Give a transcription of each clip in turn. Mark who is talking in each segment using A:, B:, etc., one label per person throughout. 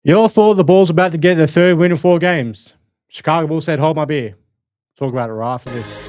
A: You all thought the Bulls were about to get their third win in 4 games. Chicago Bulls said, hold my beer. Talk about it right after this.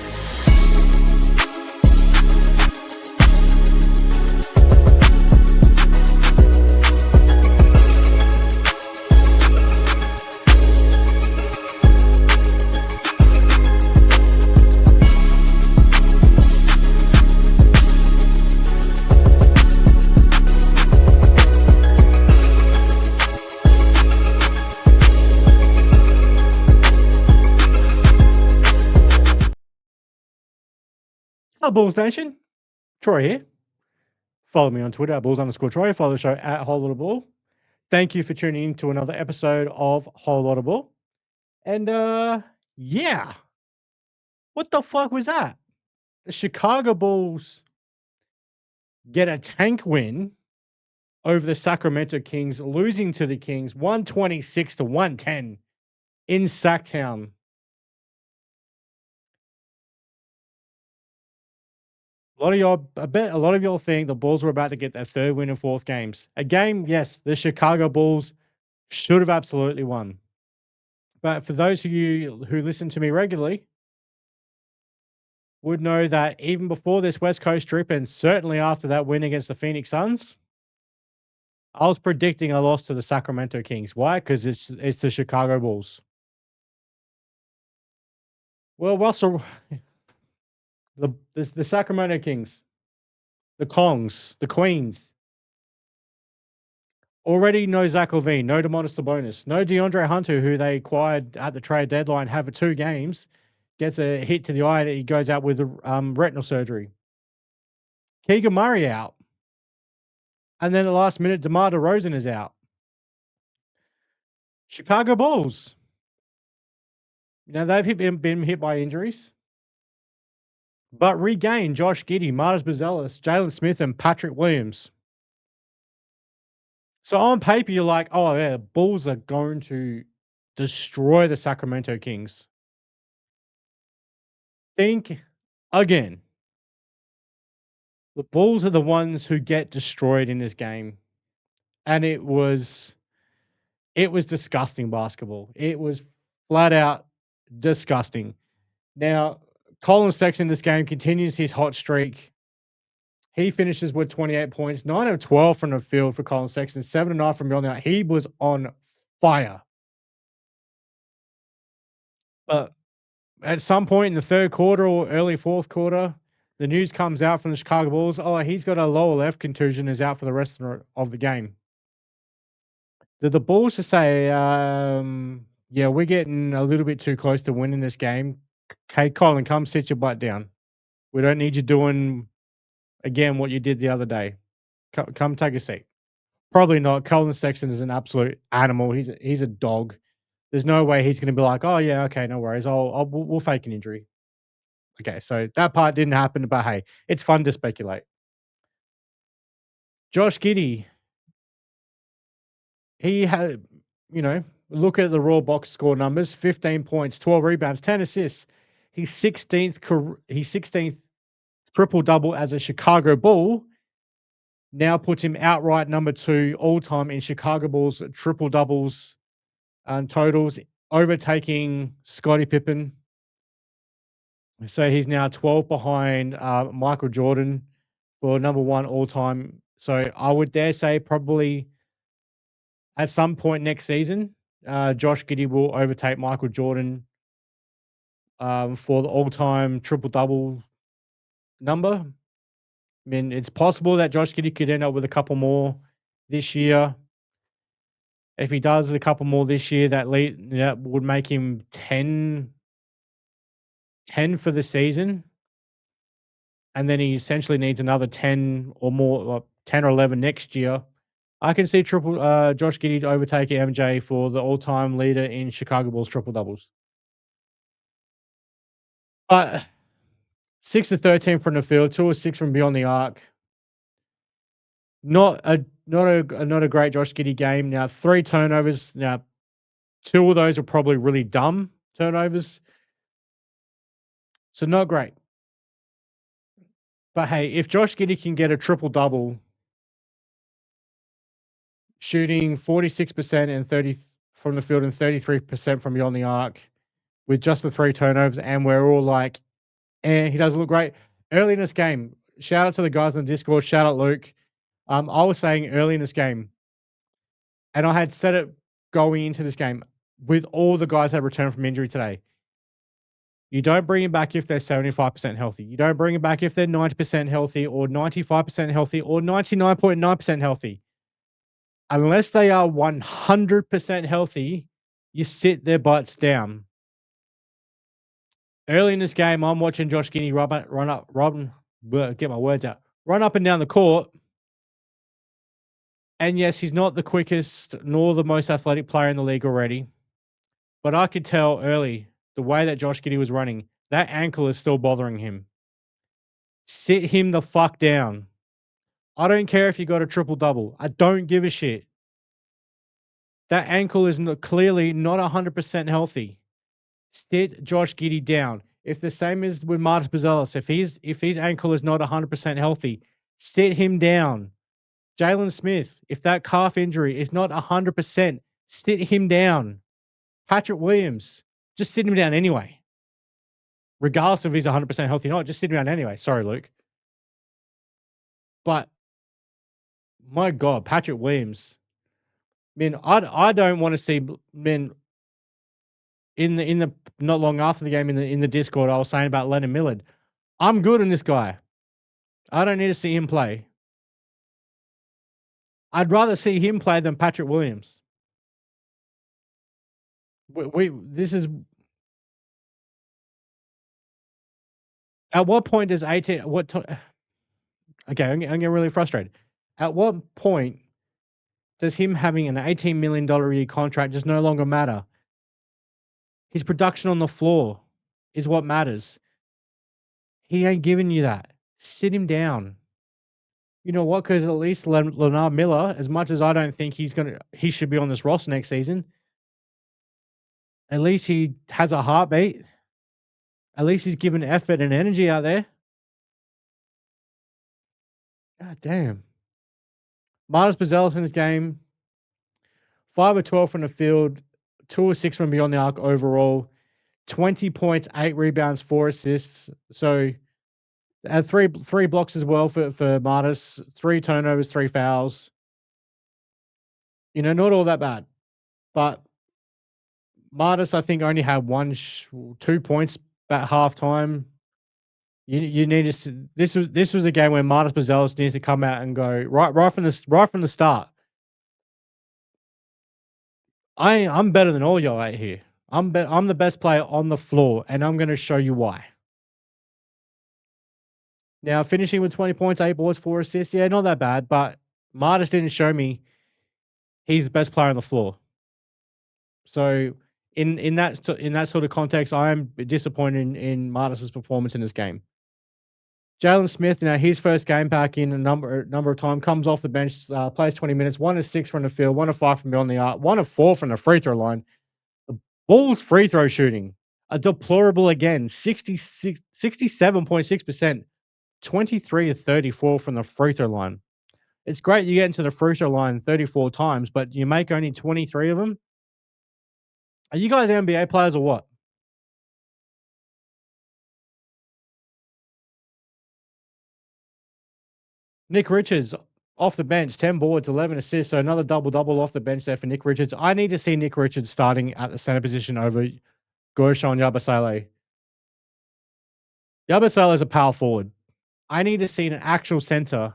A: Hello, Bulls Nation. Troy here. Follow me on Twitter at Bulls_Troy. Follow the show at Whole Lotta Bull. Thank you for tuning in to another episode of Whole Lotta Bull. And yeah. What the fuck was that? The Chicago Bulls get a tank win over the Sacramento Kings, losing to the Kings 126-110 in Sacktown. A lot of y'all think the Bulls were about to get their third win in 4 games. A game, yes, the Chicago Bulls should have absolutely won. But for those of you who listen to me regularly, would know that even before this West Coast trip, and certainly after that win against the Phoenix Suns, I was predicting a loss to the Sacramento Kings. Why? Because it's the Chicago Bulls. Well, Russell, the Sacramento Kings, the Kongs, the Queens, already no Zach LaVine, no Domantas Sabonis, no DeAndre Hunter, who they acquired at the trade deadline, have 2 games, gets a hit to the eye, and he goes out with retinal surgery. Keegan Murray out. And then at the last minute, DeMar DeRozan is out. Chicago Bulls. They've been hit by injuries, but regained Josh Giddey, Matas Buzelis, Jalen Smith, and Patrick Williams. So on paper, you're like, oh, yeah, the Bulls are going to destroy the Sacramento Kings. Think again. The Bulls are the ones who get destroyed in this game. And it was disgusting basketball. It was flat out disgusting. Now, Colin Sexton in this game continues his hot streak. He finishes with 28 points, 9 of 12 from the field for Colin Sexton, 7 of 9 from beyond the arc. He was on fire. But at some point in the third quarter or early fourth quarter, the news comes out from the Chicago Bulls, oh, he's got a lower left contusion, is out for the rest of the game. Did the Bulls just say, yeah, we're getting a little bit too close to winning this game. Okay, Colin, come sit your butt down. We don't need you doing, again, what you did the other day. Come take a seat. Probably not. Colin Sexton is an absolute animal. He's a dog. There's no way he's going to be like, oh, yeah, okay, no worries. We'll fake an injury. Okay, so that part didn't happen, but hey, it's fun to speculate. Josh Giddey, he had, look at the raw box score numbers: 15 points, 12 rebounds, 10 assists. He's 16th triple double as a Chicago Bull. Now puts him outright number 2 all time in Chicago Bulls triple doubles totals, overtaking Scottie Pippen. So he's now 12 behind Michael Jordan for number 1 all time. So I would dare say probably at some point next season, Josh Giddey will overtake Michael Jordan for the all-time triple-double number. I mean, it's possible that Josh Giddey could end up with a couple more this year. If he does a couple more this year, that would make him 10 for the season. And then he essentially needs another 10 or more, 10 or 11 next year. I can see Josh Giddey overtaking MJ for the all-time leader in Chicago Bulls triple-doubles. But 6 of 13 from the field, 2 of 6 from beyond the arc. Not a great Josh Giddey game. Now 3 turnovers. Now 2 of those are probably really dumb turnovers. So not great. But hey, if Josh Giddey can get a triple-double shooting 46% and 30 from the field and 33% from beyond the arc with just the 3 turnovers, and we're all like, he doesn't look great. Early in this game, shout out to the guys in the Discord, shout out Luke. I was saying early in this game, and I had said it going into this game, with all the guys that returned from injury today, you don't bring him back if they're 75% healthy. You don't bring him back if they're 90% healthy or 95% healthy or 99.9% healthy. Unless they are 100% healthy, you sit their butts down. Early in this game, I'm watching Josh Giddey run up and down the court. And yes, he's not the quickest nor the most athletic player in the league already. But I could tell early the way that Josh Giddey was running, that ankle is still bothering him. Sit him the fuck down. I don't care if you got a triple-double. I don't give a shit. That ankle is clearly not 100% healthy. Sit Josh Giddey down. If the same is with Matas Buzelis, if his ankle is not 100% healthy, sit him down. Jalen Smith, if that calf injury is not 100%, sit him down. Patrick Williams, just sit him down anyway. Regardless if he's 100% healthy or not, just sit him down anyway. Sorry, Luke. But, my God, Patrick Williams. I don't want to see, in the not long after the game in the Discord, I was saying about Leonard Millard. I'm good on this guy. I don't need to see him play. I'd rather see him play than Patrick Williams. This is. At what point does 18? Okay, I'm getting really frustrated. At what point does him having an $18 million a year contract just no longer matter? His production on the floor is what matters. He ain't giving you that. Sit him down. You know what? Because at least Leonard Miller, as much as I don't think he should be on this roster next season, at least he has a heartbeat. At least he's given effort and energy out there. God damn. Matas Buzelis in this game, 5 of 12 from the field, 2 of 6 from beyond the arc overall, 20 points, 8 rebounds, 4 assists. So, three blocks as well for Matas, 3 turnovers, 3 fouls. Not all that bad. But Matas, I think, only had 2 points at halftime. You need to. This was a game where Matas Buzelis needs to come out and go right from the start. I'm better than all y'all out here. I'm the best player on the floor, and I'm going to show you why. Now, finishing with 20 points, 8 boards, 4 assists, yeah, not that bad. But Matas didn't show me he's the best player on the floor. So, in that sort of context, I am disappointed in Matas' performance in this game. Jalen Smith, his first game back in a number of times, comes off the bench, plays 20 minutes, 1 of 6 from the field, 1 of 5 from beyond the arc, 1 of 4 from the free throw line. The Bulls' free throw shooting, a deplorable again, 67.6%, 23 of 34 from the free throw line. It's great you get into the free throw line 34 times, but you make only 23 of them. Are you guys NBA players or what? Nick Richards off the bench, 10 boards, 11 assists, so another double-double off the bench there for Nick Richards. I need to see Nick Richards starting at the center position over Gershon Yabusele. Yabusele is a power forward. I need to see an actual center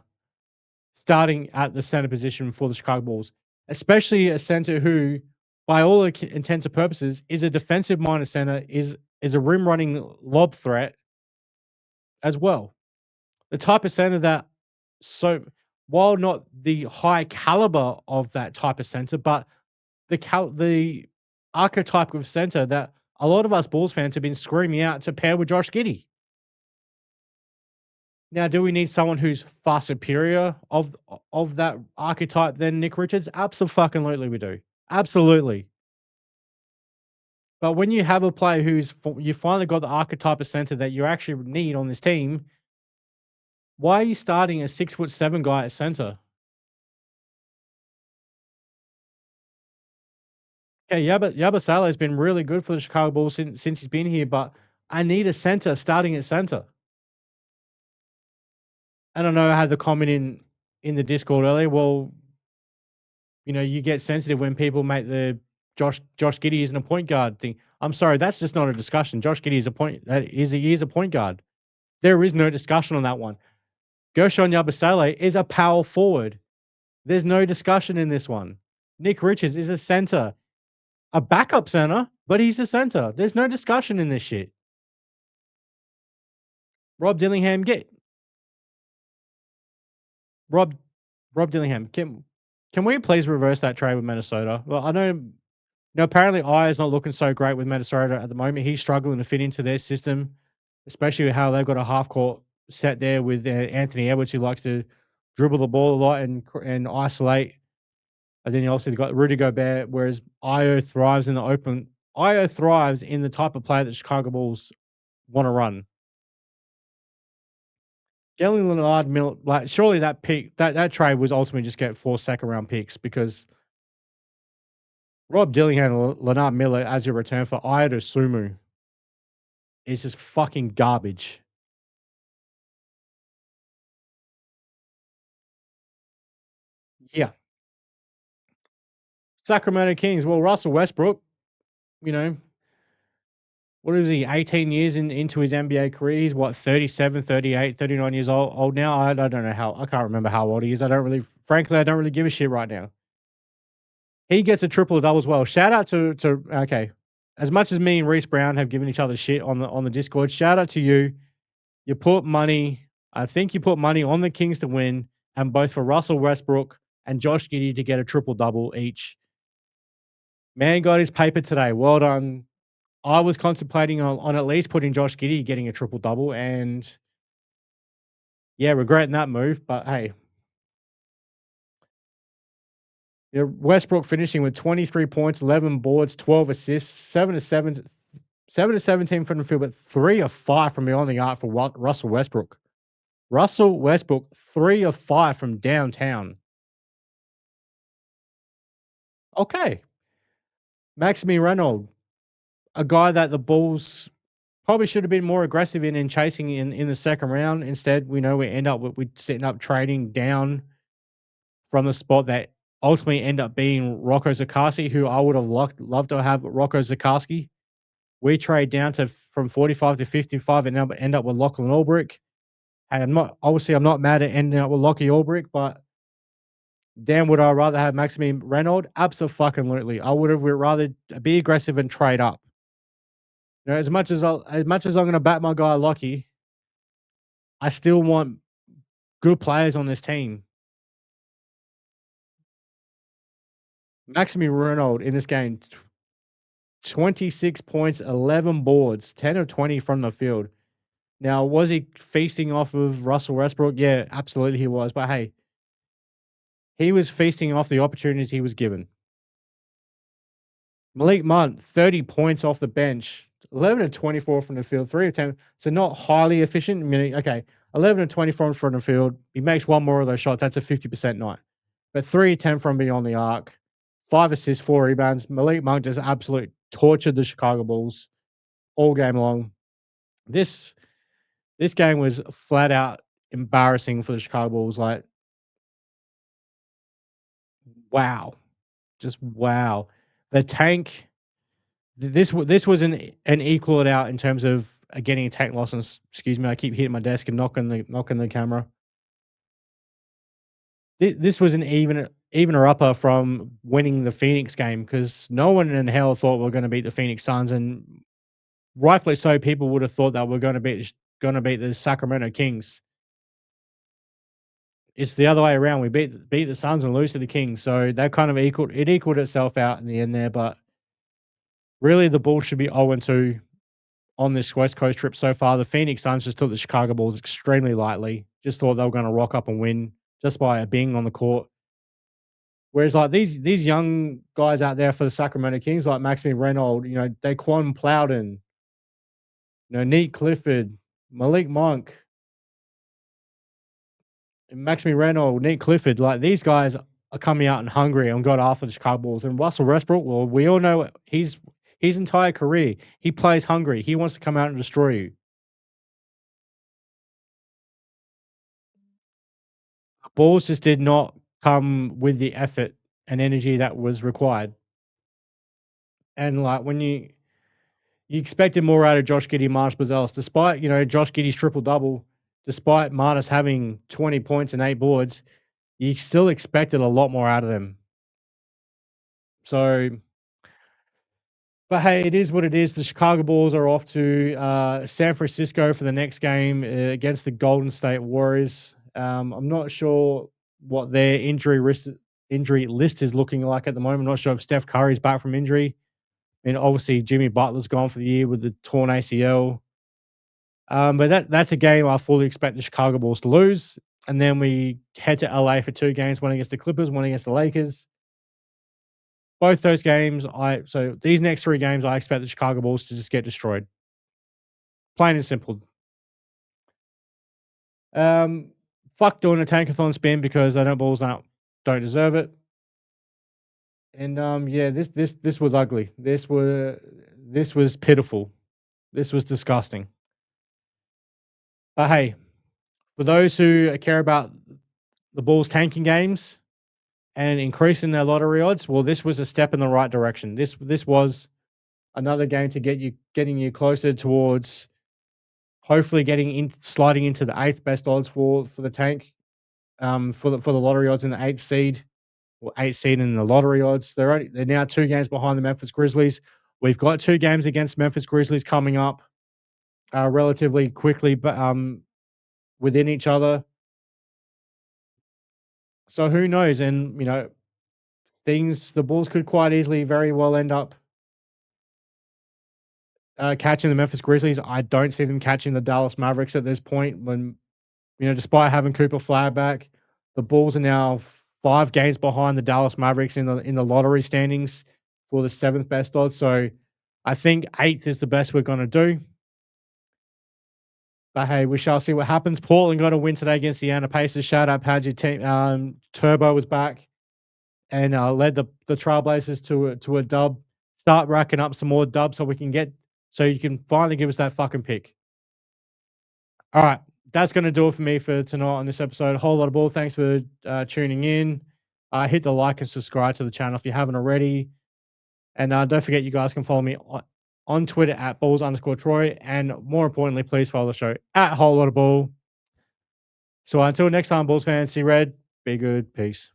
A: starting at the center position for the Chicago Bulls, especially a center who, by all intents and purposes, is a defensive-minded center, is a rim-running lob threat as well. The type of center that, while not the high caliber of that type of center, but the archetype of center that a lot of us Bulls fans have been screaming out to pair with Josh Giddey. Now, do we need someone who's far superior of that archetype than Nick Richards? Absolutely, we do. Absolutely. But when you have a player you finally got the archetype of center that you actually need on this team, why are you starting a 6'7" guy at center? Yeah, Yabusele has been really good for the Chicago Bulls since he's been here, but I need a center starting at center. I don't know, I had the comment in the Discord earlier. Well, you get sensitive when people make the Josh Giddey isn't a point guard thing. I'm sorry, that's just not a discussion. Josh Giddey is a point that is he is a point guard. There is no discussion on that one. Gershon Yabusele is a power forward. There's no discussion in this one. Nick Richards is a center, a backup center, but he's a center. There's no discussion in this shit. Rob Dillingham, get Rob Rob Dillingham. Can we please reverse that trade with Minnesota? Well, I know. No, apparently I is not looking so great with Minnesota at the moment. He's struggling to fit into their system, especially how they've got a half court set there with Anthony Edwards, who likes to dribble the ball a lot and isolate. And then you also got Rudy Gobert, whereas Io thrives in the open. Io thrives in the type of play that Chicago Bulls want to run. Getting Leonard Miller, like surely that pick, that trade was ultimately just get 4 second round picks because Rob Dillingham and Leonard Miller as your return for Io Sumu is just fucking garbage. Yeah. Sacramento Kings. Well, Russell Westbrook, you know, what is he, 18 years into his NBA career? He's what, 37, 38, 39 years old now? I don't know how, I can't remember how old he is. Frankly, I don't really give a shit right now. He gets a triple double as well. Shout out to okay. As much as me and Reese Brown have given each other shit on the Discord, shout out to you. You put money, I think you put money on the Kings to win, and both for Russell Westbrook and Josh Giddey to get a triple double each. Man got his paper today. Well done. I was contemplating on at least putting Josh Giddey getting a triple double, and yeah, regretting that move. But hey, yeah, Westbrook finishing with 23 points, 11 boards, 12 assists, 7 to 17 from the field, but 3 of 5 from beyond the arc for Russell Westbrook. Russell Westbrook, 3 of 5 from downtown. Okay. Maxime Raynaud, a guy that the Bulls probably should have been more aggressive in chasing in the second round. Instead, we end up with setting up trading down from the spot that ultimately end up being Rocco Zikarsky, who I would have loved to have Rocco Zikarsky. We trade down to from 45 to 55 and end up with Lachlan Ulbrich. Hey, I'm not mad at ending up with Lockie Ulbrich, but damn, would I rather have Maxime Raynaud? Absolutely. I would have rather be aggressive and trade up. As much as I'm going to back my guy Lockie, I still want good players on this team. Maxime Raynaud in this game, 26 points, 11 boards, 10 of 20 from the field. Now, was he feasting off of Russell Westbrook? Yeah, absolutely he was. But hey, he was feasting off the opportunities he was given. Malik Monk, 30 points off the bench, 11 of 24 from the field, 3 of 10. So not highly efficient. I mean, okay, 11 of 24 from the field. He makes one more of those shots. That's a 50% night. But 3 of 10 from beyond the arc, 5 assists, 4 rebounds. Malik Monk just absolutely tortured the Chicago Bulls all game long. This game was flat out embarrassing for the Chicago Bulls. Like, wow. Just wow. The tank, this was an equal it out in terms of getting a tank loss. And excuse me, I keep hitting my desk and knocking the camera. This was an evener upper from winning the Phoenix game because no one in hell thought we were going to beat the Phoenix Suns, and rightfully so. People would have thought that we're going to beat the Sacramento Kings. It's the other way around. We beat the Suns and lose to the Kings, so that kind of equaled itself out in the end there. But really, the Bulls should be 0-2 on this West Coast trip so far. The Phoenix Suns just took the Chicago Bulls extremely lightly. Just thought they were going to rock up and win just by being on the court. Whereas like these young guys out there for the Sacramento Kings, like Maxime Raynaud, Daquan Plowden, Neat Clifford, Malik Monk, Maxime Raynaud, Neat Clifford, like these guys are coming out and hungry and got after the Chicago Bulls. And Russell Westbrook, well, we all know his entire career, he plays hungry. He wants to come out and destroy you. The Bulls just did not come with the effort and energy that was required. And like when you expected more out of Josh Giddey, Matas Buzelis, despite Josh Giddey's triple double, despite Matas having 20 points and 8 boards, you still expected a lot more out of them. So, but hey, it is what it is. The Chicago Bulls are off to San Francisco for the next game against the Golden State Warriors. I'm not sure what their injury list is looking like at the moment. I'm not sure if Steph Curry's back from injury. I mean, obviously Jimmy Butler's gone for the year with the torn ACL. But that's a game I fully expect the Chicago Bulls to lose. And then we head to LA for 2 games, one against the Clippers, one against the Lakers. Both those games, so these next 3 games, I expect the Chicago Bulls to just get destroyed. Plain and simple. Fuck doing a tankathon spin because I know Bulls don't deserve it. And yeah, this was ugly. This was pitiful. This was disgusting. But hey, for those who care about the Bulls tanking games and increasing their lottery odds, well, this was a step in the right direction. This was another game to getting you closer towards hopefully sliding into the 8th best odds for the tank, for the lottery odds in the 8th seed or 8th seed in the lottery odds. They're now 2 games behind the Memphis Grizzlies. We've got 2 games against Memphis Grizzlies coming up relatively quickly, but within each other. So who knows? And the Bulls could quite easily very well end up catching the Memphis Grizzlies. I don't see them catching the Dallas Mavericks at this point when, despite having Cooper Flag back, the Bulls are now 5 games behind the Dallas Mavericks in the lottery standings for the 7th best odds. So I think 8th is the best we're going to do. But hey, we shall see what happens. Portland got a win today against the Indiana Pacers. Shout out Padgett team. Turbo was back and led the Trailblazers to a dub. Start racking up some more dubs so you can finally give us that fucking pick. All right, that's going to do it for me for tonight on this episode. A whole lot of ball. Thanks for tuning in. Hit the like and subscribe to the channel if you haven't already. And don't forget, you guys can follow me on Twitter at balls_Troy. And more importantly, please follow the show at Whole Lot of Ball. So until next time, Bulls fans, see red, be good, peace.